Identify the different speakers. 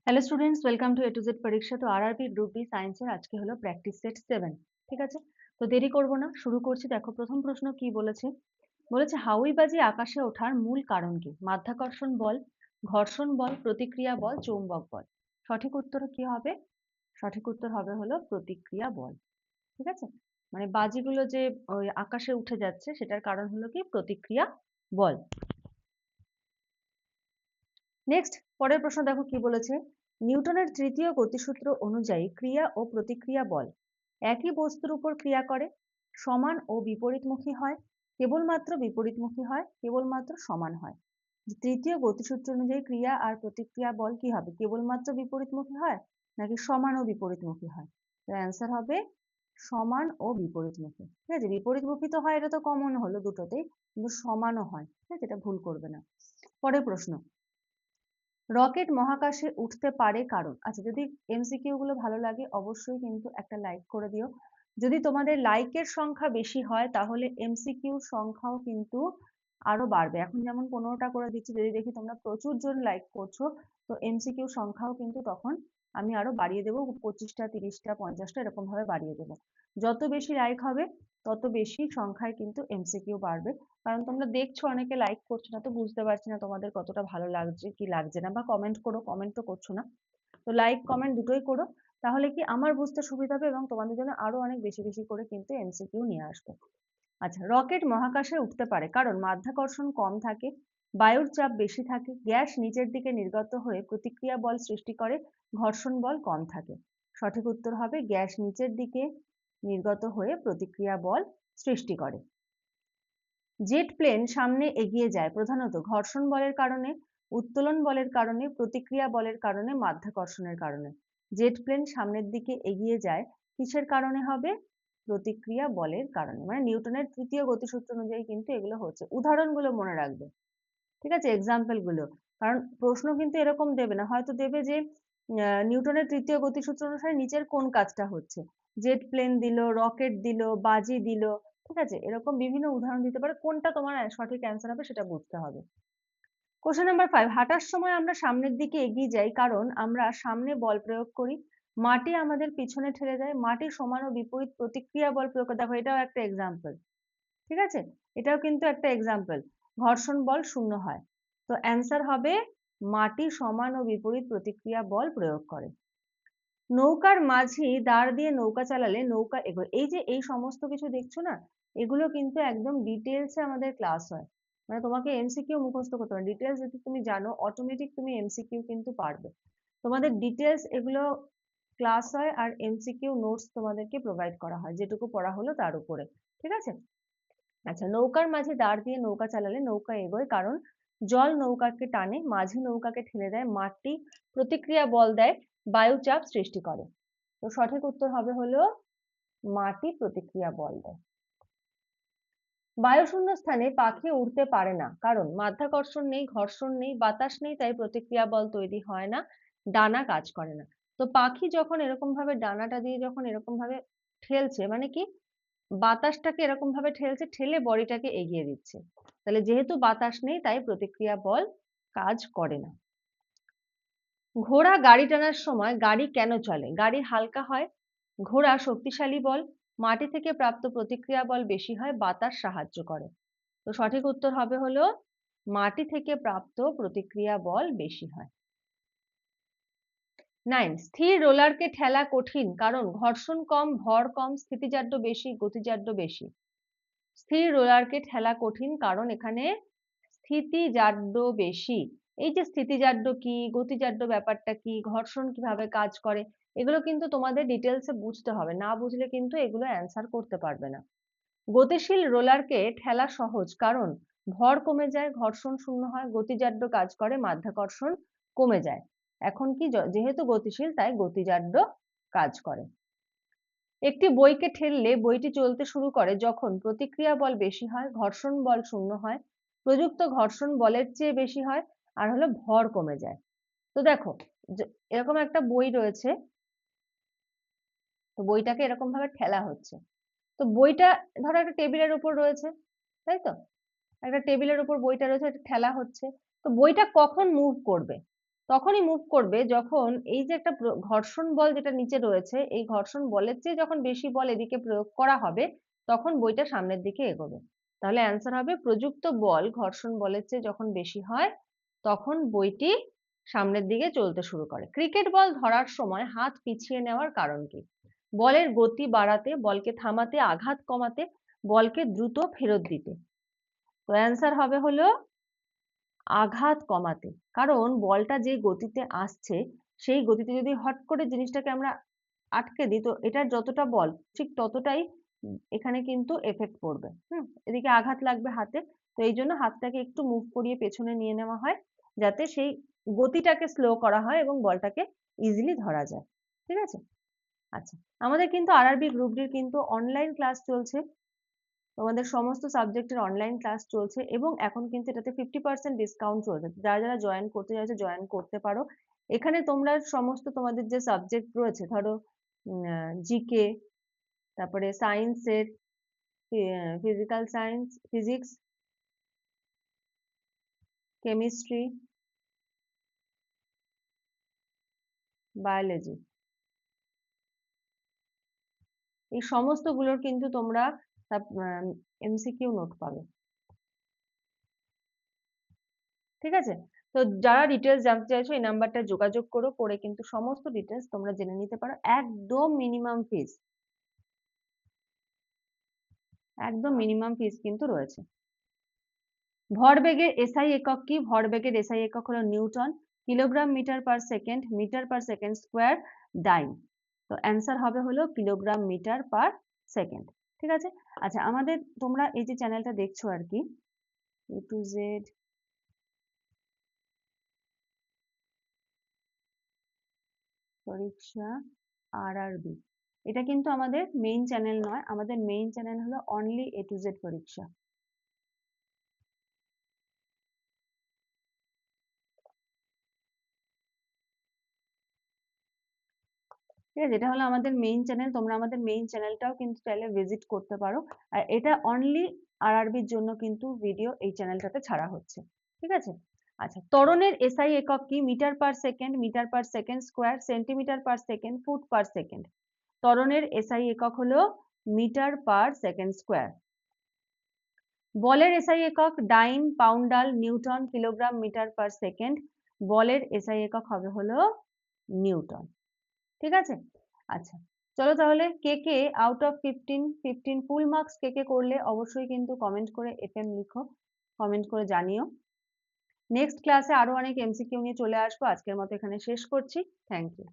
Speaker 1: Hello students, welcome to A to Z পরীক্ষা। তো RRB group B সায়েন্সের আজকে হলো প্র্যাকটিস সেট 7। ঠিক আছে, তো দেরি করব না, শুরু করছি। দেখো প্রথম প্রশ্ন কি বলেছে। বলেছে হাউইবাজি আকাশে ওঠার মূল কারণ কি? মাধ্যাকর্ষণ বল, ঘর্ষণ বল, প্রতিক্রিয়া বল, চৌম্বক বল। সঠিক উত্তর কি হবে? সঠিক উত্তর হবে হলো প্রতিক্রিয়া বল। ঠিক আছে, মানে বাজিগুলো যে ওই আকাশে উঠে যাচ্ছে সেটার কারণ হলো কি প্রতিক্রিয়া বল। নেক্সট, পরের প্রশ্ন দেখো কি বলেছে। নিউটনের তৃতীয় গতিসূত্র অনুযায়ী ক্রিয়া ও প্রতিক্রিয়া বল একই বস্তুর উপর ক্রিয়া করে, সমান ও বিপরীতমুখী হয়, কেবলমাত্র বিপরীতমুখী হয়, কেবলমাত্র সমান হয়। তৃতীয় গতিসূত্র অনুযায়ী ক্রিয়া আর প্রতিক্রিয়া বল কি হবে? কেবলমাত্র বিপরীতমুখী হয় নাকি সমান ও বিপরীতমুখী হয়? তো অ্যান্সার হবে সমান ও বিপরীতমুখী। ঠিক আছে, বিপরীতমুখী তো হয়, এটা তো কমন হলো দুটোতেই, কিন্তু সমানও হয়। ঠিক আছে, এটা ভুল করবে না। পরের প্রশ্ন, রকেট মহাকাশে উঠতে পারে কারণ। আচ্ছা, যদি এমসিকিউ গুলো ভালো লাগে অবশ্যই কিন্তু একটা লাইক করে দিও। যদি তোমাদের লাইকের সংখ্যা বেশি হয় তাহলে এমসিকিউ সংখ্যাও কিন্তু আরো বাড়বে। এখন যেমন 15টা করে দিচ্ছি, যদি দেখি তোমরা প্রচুর জন লাইক করছো তো এমসিকিউ সংখ্যাও কিন্তু তখন আমি আরো বাড়িয়ে দেবো, 25টা 30টা 50টা এরকম ভাবে বাড়িয়ে দেবো। যত বেশি লাইক হবে তত বেশি সংখ্যায় কিন্তু এমসিকিউ বাড়বে। কারণ তোমরা দেখছো অনেকে লাইক করছো না, তো বুঝতে পারছি না তোমাদের কতটা ভালো লাগছে কি লাগছে না। বা কমেন্ট করো, কমেন্ট তো করছো না। তো লাইক কমেন্ট দুটোই করো, তাহলে কি আমার বুঝতে সুবিধা হবে এবং তোমাদের জন্য আরো অনেক বেশি বেশি করে কিন্তু এমসিকিউ নিয়ে আসবো। আচ্ছা, রকেট মহাকাশে উঠতে পারে কারণ মাধ্যাকর্ষণ কম থাকে, বায়ুর চাপ বেশি থাকে, গ্যাস নিচের দিকে নির্গত হয়ে প্রতিক্রিয়া বল সৃষ্টি করে, ঘর্ষণ বল কম থাকে। সঠিক উত্তর হবে গ্যাস নিচের দিকে নির্গত হয়ে প্রতিক্রিয়া বল সৃষ্টি করে। জেট প্লেন সামনে এগিয়ে যায় প্রধানত ঘর্ষণ বলের কারণে, উত্তোলন বলের কারণে, প্রতিক্রিয়া বলের কারণে, মাধ্যাকর্ষণের কারণে। জেট প্লেন সামনের দিকে এগিয়ে যায় কিসের কারণে হবে? প্রতিক্রিয়া বলের কারণে। মানে নিউটনের তৃতীয় গতিসূত্র অনুযায়ী কিন্তু এগুলো হচ্ছে। উদাহরণগুলো মনে রাখবে, ঠিক আছে, এক্সাম্পল গুলো। কারণ প্রশ্ন কিন্তু এরকম দেবে না, হয়তো দেবে যে নিউটনের তৃতীয় গতিসূত্র অনুসারে নিচের কোন কাজটা হচ্ছে। জেট প্লেন দিল, রকেট দিল, বাজি দিল, ঠিক আছে, এরকম বিভিন্ন উদাহরণ দিতে পারে। কোনটা তোমার সঠিক অ্যান্সার হবে সেটা বুঝতে হবে। কোশ্চেন নাম্বার 5, হাঁটার সময় আমরা সামনের দিকে এগিয়ে যাই কারণ আমরা সামনে বল প্রয়োগ করি, মাটি আমাদের পিছনে ঠেলে দেয়, মাটি সমান ও বিপরীত প্রতিক্রিয়া বল প্রয়োগ করে। দেখো এটাও একটা এক্সাম্পল, ঠিক আছে, এটাও কিন্তু একটা এক্সাম্পল। ঘর্ষণ বল শূন্য হয়, তো অ্যান্সার হবে মাটি সমান ও বিপরীত প্রতিক্রিয়া বল প্রয়োগ করে। নৌকার মাঝি দাঁড় দিয়ে নৌকা চালালে নৌকা এগোয়। এই যে এই সমস্ত কিছু দেখছো না, এগুলো কিন্তু একদম ডিটেলসে আমাদের ক্লাস হয়। মানে তোমাকে এমসিকিউ মুখস্থ করতে হবে, ডিটেলস যদি তুমি জানো অটোমেটিক তুমি এমসিকিউ কিন্তু পারবে। তোমাদের ডিটেলস এগুলো ক্লাস হয় আর এমসিকিউ নোটস তোমাদেরকে প্রোভাইড করা হয় যেটুকু পড়া হলো তার উপরে। ঠিক আছে, আচ্ছা, নৌকার মাঝে দাঁড় দিয়ে নৌকা চালালে নৌকা এগোয় কারণ জল নৌকাকে টানে, মাঝি নৌকাকে ঠেলে দেয়, মাটি প্রতিক্রিয়া বল দেয়, বায়ু চাপ সৃষ্টি করে। তো সঠিক উত্তর হবে হলো মাটি প্রতিক্রিয়া বল দেয়। বায়ুশূন্য স্থানে পাখি উড়তে পারে না কারণ মাধ্যাকর্ষণ নেই, ঘর্ষণ নেই, বাতাস নেই, তাই প্রতিক্রিয়া বল তৈরি হয় না, ডানা কাজ করে না। তো পাখি যখন এরকম ভাবে ডানাটা দিয়ে যখন এরকম ভাবে ঠেলছে, মানে কি বাতাসটাকে এরকম ভাবে ঠেলছে, ঠেলে বডিটাকে এগিয়ে দিচ্ছে, তাহলে যেহেতু বাতাস নেই তাই প্রতিক্রিয়া বল কাজ করে না। ঘোড়া গাড়ি টানার সময় গাড়ি কেন চলে? গাড়ি হালকা হয়, ঘোড়া শক্তিশালী বল, মাটি থেকে প্রাপ্ত প্রতিক্রিয়া বল বেশি হয়, বাতাস সাহায্য করে। তো সঠিক উত্তর হবে হলো মাটি থেকে প্রাপ্ত প্রতিক্রিয়া বল বেশি হয়। 9, স্থির রোলারকে ঠেলা কঠিন কারণ ঘর্ষণ কম, ভর কম, স্থিতিজাড্য বেশি, গতিজাড্য বেশি। স্থির রোলারকে ঠেলা কঠিন কারণ এখানে স্থিতিজাড্য বেশি। এই যে স্থিতিজাড্য কি, গতিজাড্য ব্যাপারটা কি, ঘর্ষণ কিভাবে কাজ করে, এগুলো কিন্তু তোমাদের ডিটেলসে বুঝতে হবে, না বুঝলে কিন্তু এগুলো অ্যান্সার করতে পারবে না। গতিশীল রোলারকে ঠেলা সহজ কারণ ভর কমে যায়, ঘর্ষণ শূন্য হয়, গতিজাড্য কাজ করে, মাধ্যাকর্ষণ কমে যায়। এখন কি যেহেতু গতিশীল তাই গতিজাড্য কাজ করে। একটি বইকে ঠেললে বইটি চলতে শুরু করে যখন প্রতিক্রিয়া বল বেশি হয়, ঘর্ষণ বল শূন্য হয়, প্রযুক্ত ঘর্ষণ বলের চেয়ে বেশি হয়, আর হলো ভর কমে যায়। তো দেখো এরকম একটা বই রয়েছে, তো বইটাকে এরকম ভাবে ঠেলা হচ্ছে। তো বইটা ধরো একটা টেবিলের উপর রয়েছে, তাই তো, একটা টেবিলের উপর বইটা রয়েছে, ঠেলা হচ্ছে। তো বইটা কখন মুভ করবে? তখনই মুভ করবে যখন এই যে একটা ঘর্ষণ বল যেটা নিচে রয়েছে, এই ঘর্ষণ বলের চেয়ে যখন বেশি বল এদিকে প্রয়োগ করা হবে, তখন বইটা সামনের দিকে এগোবে। তাহলে অ্যান্সার হবে প্রযুক্ত বল ঘর্ষণ বলের চেয়ে যখন বেশি হয়, তখন বইটি সামনের দিকে চলতে শুরু করে। ক্রিকেট বল ধরার সময় হাত পিছিয়ে নেওয়ার কারণ কি? বলের গতি বাড়াতে, বলকে থামাতে, আঘাত কমাতে, বলকে দ্রুত ফেরত দিতে। তো অ্যান্সার হবে হলো আঘাত কমাতে। কারণ বলটা যে গতিতে আসছে, সেই গতিতে যদি হট করে জিনিসটাকে আমরা আটকে দিই, তো এটার যতটা বল ঠিক ততটাই এখানে কিন্তু এফেক্ট পড়বে। এদিকে আঘাত লাগবে হাতে। তো এই জন্য হাতটাকে একটু মুভ করিয়ে পেছনে নিয়ে নেওয়া হয়, যাতে সেই গতিটাকে স্লো করা হয় এবং বলটাকে ইজিলি ধরা যায়। ঠিক আছে? আচ্ছা, আমাদের কিন্তু আরআরবি গ্রুপ ডির কিন্তু অনলাইন ক্লাস চলছে। তোমাদের সমস্ত সাবজেক্টের অনলাইন ক্লাস চলছে এবং এখন কিন্তু এটাতে 50% ডিসকাউন্ট চলছে। যারা যারা জয়েন করতে চাইছো জয়েন করতে পারো। এখানে তোমরা সমস্ত তোমাদের যে সাবজেক্ট রয়েছে, ধরো জিকে, তারপরে সায়েন্সের, physical science, physics, chemistry, biology, এই সমস্ত গুলোর কিন্তু তোমরা এমসিকিউ নোট পাবে। ঠিক আছে? তো যারা ডিটেলস জানতে চাইছো এই নাম্বারটা যোগাযোগ করো, করে কিন্তু সমস্ত ডিটেলস তোমরা জেনে নিতে পারো। একদম মিনিমাম ফিস, একদম মিনিমাম ফিস কিন্তু রয়েছে। ভরবেগের এসআই একক কি? ভরবেগের এসআই একক হলো newton, kilogram metre per second square, dyne. তো অ্যান্সার হবে হলো কিলোগ্রাম মিটার পার সেকেন্ড। ঠিক আছে? আচ্ছা, আমাদের তোমরা এই যে চ্যানেলটা দেখছো আর কি, এ টু জেড পরীক্ষা আরআরবি, এটা কিন্তু আমাদের মেইন চ্যানেল নয়, আমাদের মেইন চ্যানেল হলো অনলি এ টু জেড পরীক্ষা। ঠিক আছে? এটা হলো আমাদের মেইন চ্যানেল। তোমরা আমাদের মেইন চ্যানেলটাও কিন্তু চাইলে ভিজিট করতে পারো। আর এটা অনলি আরআরবির জন্য কিন্তু ভিডিও এই চ্যানেলটাতে ছাড়া হচ্ছে। ঠিক আছে? আচ্ছা, ত্বরণের এসআই একক কি? Metre per second square, centimetre per second, foot per second. ত্বরণের এসআই একক হলো মিটার পার সেকেন্ড স্কোয়ার। বলের এসআই একক dyne, poundal, newton, kilogram metre per second. বলের এসআই একক হবে হলো নিউটন। ঠিক আছে? আচ্ছা, চলো তাহলে কে কে আউট অফ 15 ফুল মার্কস কে কে করলে অবশ্যই কিন্তু কমেন্ট করে এফএম লিখো, কমেন্ট করে জানিও। নেক্সট ক্লাসে আরো অনেক এমসিকিউ নিয়ে চলে আসবো। আজকের মতো এখানে শেষ করছি। Thank you.